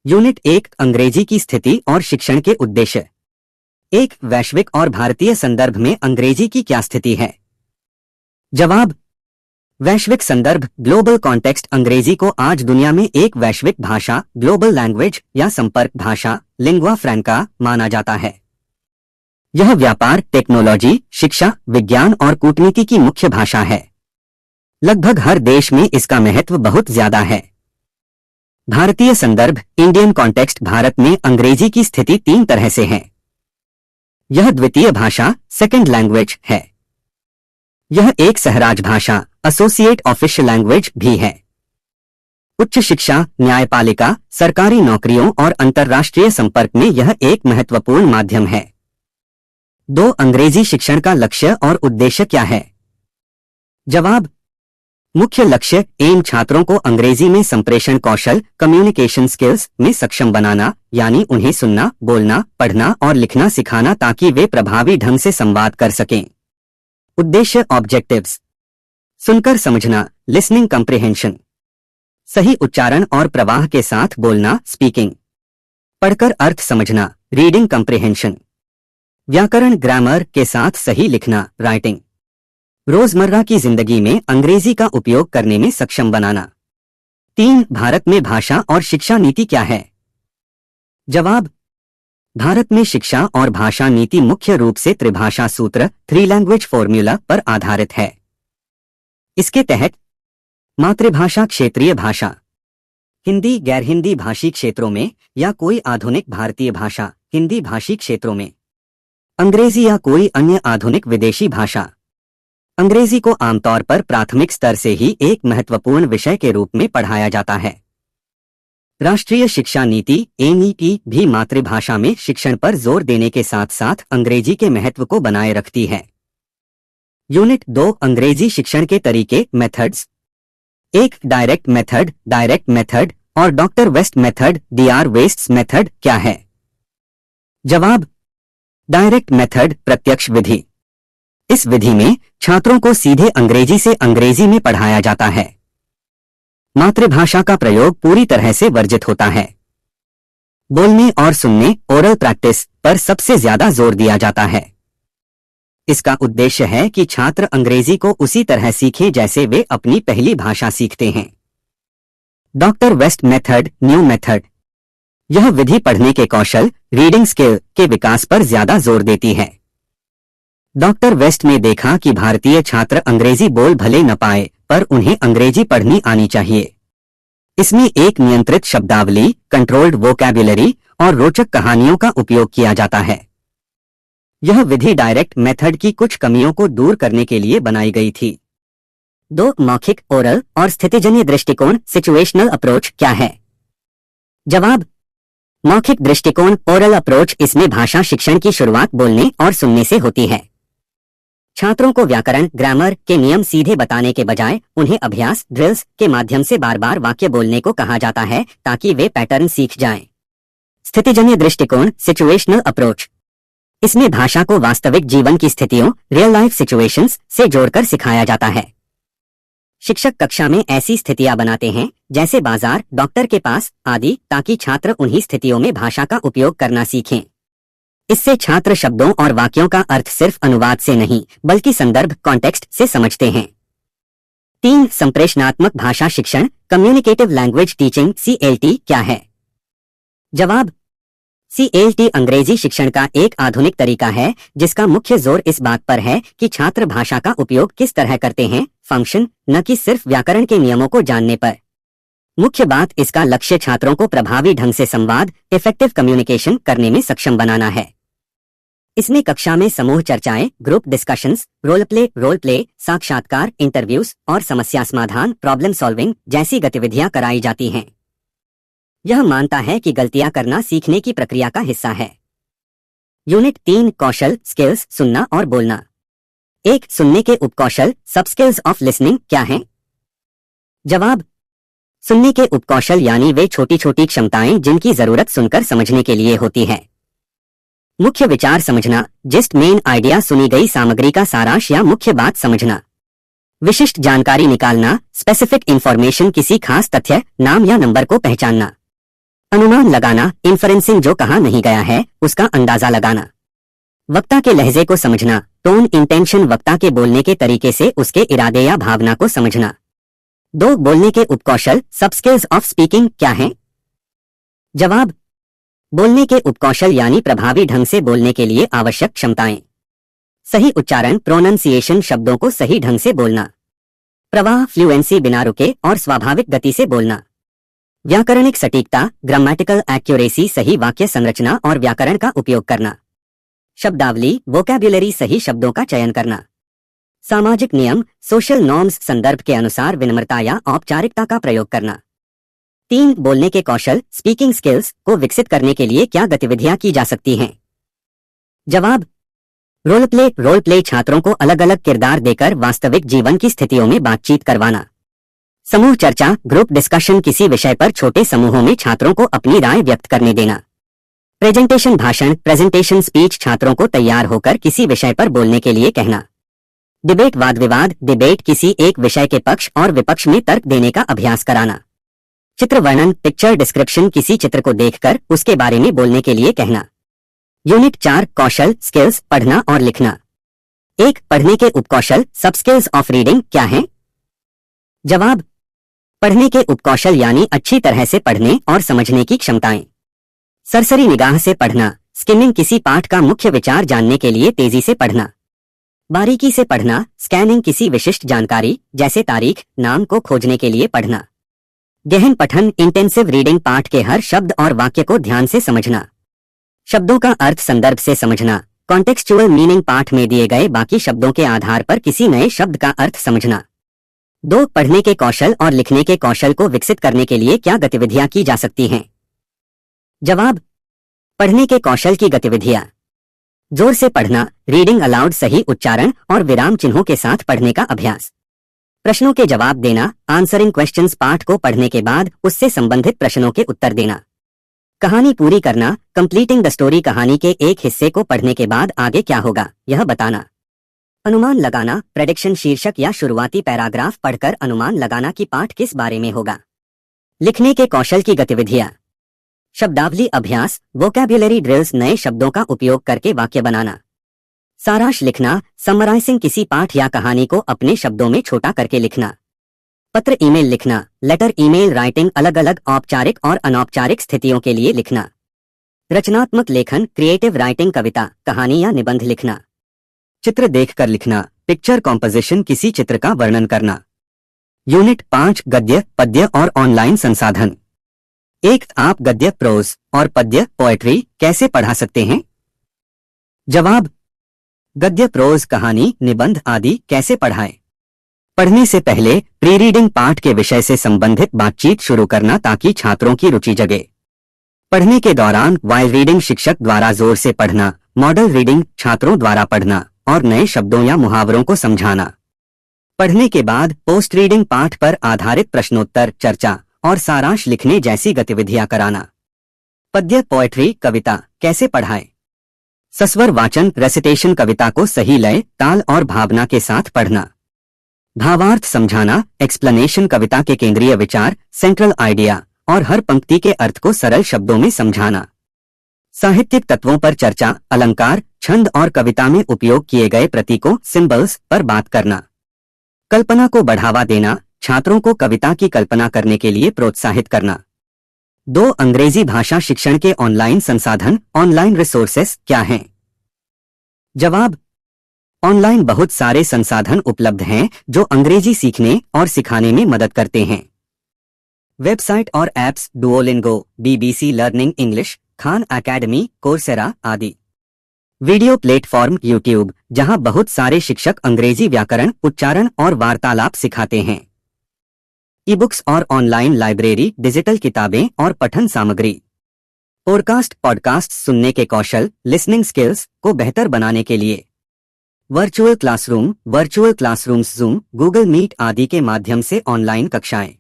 Unit 1 अंग्रेजी की स्थिति और शिक्षण के उद्देश्य। एक वैश्विक और भारतीय संदर्भ में अंग्रेजी की क्या स्थिति है? जवाब। वैश्विक संदर्भ ग्लोबल कॉन्टेक्स्ट अंग्रेजी को आज दुनिया में एक वैश्विक भाषा ग्लोबल लैंग्वेज या संपर्क भाषा लिंग्वा फ्रैंका माना जाता है। यह व्यापार, टेक्नोलॉजी, शिक्षा, विज्ञान और कूटनीति की मुख्य भाषा है। लगभग हर देश में इसका महत्व बहुत ज्यादा है। भारतीय संदर्भ इंडियन कॉन्टेक्स्ट भारत में अंग्रेजी की स्थिति 3 तरह से है। यह द्वितीय भाषा सेकंड लैंग्वेज है। यह एक सहराज भाषा एसोसिएट ऑफिशियल लैंग्वेज भी है। उच्च शिक्षा, न्यायपालिका, सरकारी नौकरियों और अंतर्राष्ट्रीय संपर्क में यह एक महत्वपूर्ण माध्यम है। 2 अंग्रेजी शिक्षण का लक्ष्य और उद्देश्य क्या है? जवाब। मुख्य लक्ष्य एम छात्रों को अंग्रेजी में संप्रेषण कौशल कम्युनिकेशन स्किल्स में सक्षम बनाना, यानी उन्हें सुनना, बोलना, पढ़ना और लिखना सिखाना ताकि वे प्रभावी ढंग से संवाद कर सकें। उद्देश्य ऑब्जेक्टिव्स: सुनकर समझना लिसनिंग कम्प्रिहेंशन, सही उच्चारण और प्रवाह के साथ बोलना स्पीकिंग, पढ़कर अर्थ समझना रीडिंग कम्प्रिहेंशन, व्याकरण ग्रामर के साथ सही लिखना राइटिंग, रोजमर्रा की जिंदगी में अंग्रेजी का उपयोग करने में सक्षम बनाना। 3 भारत में भाषा और शिक्षा नीति क्या है? जवाब। भारत में शिक्षा और भाषा नीति मुख्य रूप से त्रिभाषा सूत्र 3 लैंग्वेज फॉर्मूला पर आधारित है। इसके तहत मातृभाषा क्षेत्रीय भाषा हिंदी, गैर हिंदी भाषी क्षेत्रों में या कोई आधुनिक भारतीय भाषा हिंदी भाषी क्षेत्रों में, अंग्रेजी या कोई अन्य आधुनिक विदेशी भाषा। अंग्रेजी को आमतौर पर प्राथमिक स्तर से ही एक महत्वपूर्ण विषय के रूप में पढ़ाया जाता है। राष्ट्रीय शिक्षा नीति (NEP) भी मातृभाषा में शिक्षण पर जोर देने के साथ साथ अंग्रेजी के महत्व को बनाए रखती है। यूनिट 2 अंग्रेजी शिक्षण के तरीके मेथड्स। 1 डायरेक्ट मेथड और doctor West method DR West's method क्या है? जवाब। डायरेक्ट मेथड प्रत्यक्ष विधि। इस विधि में छात्रों को सीधे अंग्रेजी से अंग्रेजी में पढ़ाया जाता है। मातृभाषा का प्रयोग पूरी तरह से वर्जित होता है। बोलने और सुनने ओरल प्रैक्टिस पर सबसे ज्यादा जोर दिया जाता है। इसका उद्देश्य है कि छात्र अंग्रेजी को उसी तरह सीखें जैसे वे अपनी पहली भाषा सीखते हैं। Doctor West method new method. यह विधि पढ़ने के कौशल रीडिंग स्किल के विकास पर ज्यादा जोर देती है। डॉक्टर वेस्ट ने देखा कि भारतीय छात्र अंग्रेजी बोल भले न पाए पर उन्हें अंग्रेजी पढ़नी आनी चाहिए। इसमें एक नियंत्रित शब्दावली, कंट्रोल्ड वोकैब्युलरी और रोचक कहानियों का उपयोग किया जाता है। यह विधि डायरेक्ट मेथड की कुछ कमियों को दूर करने के लिए बनाई गई थी। 2 मौखिक ओरल और स्थितिजन्य दृष्टिकोण सिचुएशनल अप्रोच क्या है? जवाब। मौखिक दृष्टिकोण ओरल अप्रोच, इसमें भाषा शिक्षण की शुरुआत बोलने और सुनने से होती है। छात्रों को व्याकरण ग्रामर के नियम सीधे बताने के बजाय उन्हें अभ्यास ड्रिल्स के माध्यम से बार बार वाक्य बोलने को कहा जाता है ताकि वे पैटर्न सीख जाएं। स्थितिजन्य दृष्टिकोण सिचुएशनल अप्रोच, इसमें भाषा को वास्तविक जीवन की स्थितियों रियल लाइफ सिचुएशंस से जोड़कर सिखाया जाता है। शिक्षक कक्षा में ऐसी स्थितियां बनाते हैं जैसे बाजार, डॉक्टर के पास आदि, ताकि छात्र उन्हीं स्थितियों में भाषा का उपयोग करना सीखें। इससे छात्र शब्दों और वाक्यों का अर्थ सिर्फ अनुवाद से नहीं बल्कि संदर्भ कॉन्टेक्स्ट से समझते हैं। 3 संप्रेषणात्मक भाषा शिक्षण कम्युनिकेटिव लैंग्वेज टीचिंग CLT क्या है? जवाब। CLT अंग्रेजी शिक्षण का एक आधुनिक तरीका है जिसका मुख्य जोर इस बात पर है कि छात्र भाषा का उपयोग किस तरह करते हैं, फंक्शन, न कि सिर्फ व्याकरण के नियमों को जानने पर। मुख्य बात इसका लक्ष्य छात्रों को प्रभावी ढंग से संवाद इफेक्टिव कम्युनिकेशन करने में सक्षम बनाना है। इसमें कक्षा में समूह चर्चाएं, ग्रुप डिस्कशंस, रोल प्ले, साक्षात्कार, इंटरव्यूज और समस्या समाधान प्रॉब्लम सॉल्विंग जैसी गतिविधियां कराई जाती हैं। यह मानता है कि गलतियां करना सीखने की प्रक्रिया का हिस्सा है। यूनिट 3 कौशल स्किल्स सुनना और बोलना। 1 सुनने के उपकौशल सब स्किल्स ऑफ लिसनिंग क्या हैं? जवाब। सुनने के उपकौशल यानी वे छोटी छोटी क्षमताएं जिनकी जरूरत सुनकर समझने के लिए होती है। मुख्य विचार समझना जिस्ट मेन आइडिया, सुनी गई सामग्री का सारांश या मुख्य बात समझना। विशिष्ट जानकारी निकालना स्पेसिफिक इंफॉर्मेशन, किसी खास तथ्य, नाम या नंबर को पहचानना। अनुमान लगाना, इन्फरेंसिंग, जो कहा नहीं गया है उसका अंदाजा लगाना। वक्ता के लहजे को समझना, टोन, इंटेंशन, वक्ता के बोलने के तरीके से उसके इरादे या भावना को समझना। 2 बोलने के उपकौशल, सब स्किल्स ऑफ स्पीकिंग क्या हैं? जवाब: बोलने के उपकौशल यानी प्रभावी ढंग से बोलने के लिए आवश्यक क्षमताएं। सही उच्चारण, प्रोनंसिएशन, शब्दों को सही ढंग से बोलना। प्रवाह, फ्लुएंसी, बिना रुके और स्वाभाविक गति से बोलना। व्याकरणिक सटीकता, ग्रामेटिकल एक्यूरेसी, सही वाक्य संरचना और व्याकरण का उपयोग करना। शब्दावली, वोकैब्युलरी, सही शब्दों का चयन करना। सामाजिक नियम, सोशल नॉर्म्स, संदर्भ के अनुसार विनम्रता या औपचारिकता का प्रयोग करना। 3 बोलने के कौशल, स्पीकिंग स्किल्स को विकसित करने के लिए क्या गतिविधियां की जा सकती हैं? जवाब: रोल प्ले, छात्रों को अलग अलग किरदार देकर वास्तविक जीवन की स्थितियों में बातचीत करवाना। समूह चर्चा, ग्रुप डिस्कशन, किसी विषय पर छोटे समूहों में छात्रों को अपनी राय व्यक्त करने देना। प्रेजेंटेशन, भाषण, प्रेजेंटेशन स्पीच, छात्रों को तैयार होकर किसी विषय पर बोलने के लिए कहना। डिबेट, वाद विवाद, डिबेट, किसी एक विषय के पक्ष और विपक्ष में तर्क देने का अभ्यास कराना। चित्र वर्णन, पिक्चर डिस्क्रिप्शन, किसी चित्र को देखकर उसके बारे में बोलने के लिए कहना। यूनिट 4 कौशल, स्किल्स, पढ़ना और लिखना। 1 पढ़ने के उपकौशल, सब स्किल्स ऑफ रीडिंग क्या हैं? जवाब: पढ़ने के उपकौशल यानी अच्छी तरह से पढ़ने और समझने की क्षमताएं। सरसरी निगाह से पढ़ना, स्किमिंग, किसी पाठ का मुख्य विचार जानने के लिए तेजी से पढ़ना। बारीकी से पढ़ना, स्कैनिंग, किसी विशिष्ट जानकारी जैसे तारीख, नाम को खोजने के लिए पढ़ना। गहन पठन, इंटेंसिव रीडिंग, पाठ के हर शब्द और वाक्य को ध्यान से समझना। शब्दों का अर्थ संदर्भ से समझना, कॉन्टेक्सचुअल मीनिंग, पाठ में दिए गए बाकी शब्दों के आधार पर किसी नए शब्द का अर्थ समझना। 2 पढ़ने के कौशल और लिखने के कौशल को विकसित करने के लिए क्या गतिविधियां की जा सकती हैं? जवाब: पढ़ने के कौशल की गतिविधियां: जोर से पढ़ना, रीडिंग अलाउड, सही उच्चारण और विराम चिन्हों के साथ पढ़ने का अभ्यास। प्रश्नों के जवाब देना, आंसरिंग क्वेश्चंस, पाठ को पढ़ने के बाद उससे संबंधित प्रश्नों के उत्तर देना। कहानी पूरी करना, कंप्लीटिंग द स्टोरी, कहानी के एक हिस्से को पढ़ने के बाद आगे क्या होगा यह बताना। अनुमान लगाना, प्रेडिक्शन, शीर्षक या शुरुआती पैराग्राफ पढ़कर अनुमान लगाना कि पाठ किस बारे में होगा। लिखने के कौशल की गतिविधियां: शब्दावली अभ्यास, वोकैब्युलरी ड्रिल्स, नए शब्दों का उपयोग करके वाक्य बनाना। सारांश लिखना, समराइजिंग, किसी पाठ या कहानी को अपने शब्दों में छोटा करके लिखना। पत्र, ईमेल लिखना, लेटर, ईमेल राइटिंग, अलग अलग औपचारिक और अनौपचारिक स्थितियों के लिए लिखना। रचनात्मक लेखन, क्रिएटिव राइटिंग, कविता, कहानी या निबंध लिखना। चित्र देखकर लिखना, पिक्चर कॉम्पोजिशन, किसी चित्र का वर्णन करना। यूनिट 5 गद्य, पद्य और ऑनलाइन संसाधन। 1 आप गद्य, प्रोज और पद्य, पोएट्री कैसे पढ़ा सकते हैं? जवाब: गद्य, प्रोज, कहानी, निबंध आदि कैसे पढ़ाएं? पढ़ने से पहले प्री रीडिंग, पाठ के विषय से संबंधित बातचीत शुरू करना ताकि छात्रों की रुचि जगे। पढ़ने के दौरान वाइल रीडिंग, शिक्षक द्वारा जोर से पढ़ना। मॉडल रीडिंग, छात्रों द्वारा पढ़ना और नए शब्दों या मुहावरों को समझाना। पढ़ने के बाद पोस्ट रीडिंग, पाठ पर आधारित प्रश्नोत्तर, चर्चा और सारांश लिखने जैसी गतिविधियां कराना। पद्य, पोएट्री, कविता कैसे पढ़ाएं? सस्वर वाचन, रेसिटेशन, कविता को सही लय, ताल और भावना के साथ पढ़ना। भावार्थ समझाना, एक्सप्लेनेशन, कविता के केंद्रीय विचार, सेंट्रल आइडिया और हर पंक्ति के अर्थ को सरल शब्दों में समझाना। साहित्यिक तत्वों पर चर्चा, अलंकार, छंद और कविता में उपयोग किए गए प्रतीकों, सिंबल्स पर बात करना। कल्पना को बढ़ावा देना, छात्रों को कविता की कल्पना करने के लिए प्रोत्साहित करना। 2 अंग्रेजी भाषा शिक्षण के ऑनलाइन संसाधन, ऑनलाइन रिसोर्सेस क्या हैं? जवाब: ऑनलाइन बहुत सारे संसाधन उपलब्ध हैं जो अंग्रेजी सीखने और सिखाने में मदद करते हैं। वेबसाइट और apps, Duolingo, BBC learning English, Khan academy, Coursera आदि। वीडियो प्लेटफॉर्म, यूट्यूब, जहां बहुत सारे शिक्षक अंग्रेजी व्याकरण, उच्चारण और वार्तालाप सिखाते हैं। ई बुक्स और ऑनलाइन लाइब्रेरी, डिजिटल किताबें और पठन सामग्री। पॉडकास्ट सुनने के कौशल, लिसनिंग स्किल्स को बेहतर बनाने के लिए। Virtual classrooms, Zoom, Google Meet आदि के माध्यम से ऑनलाइन कक्षाएं।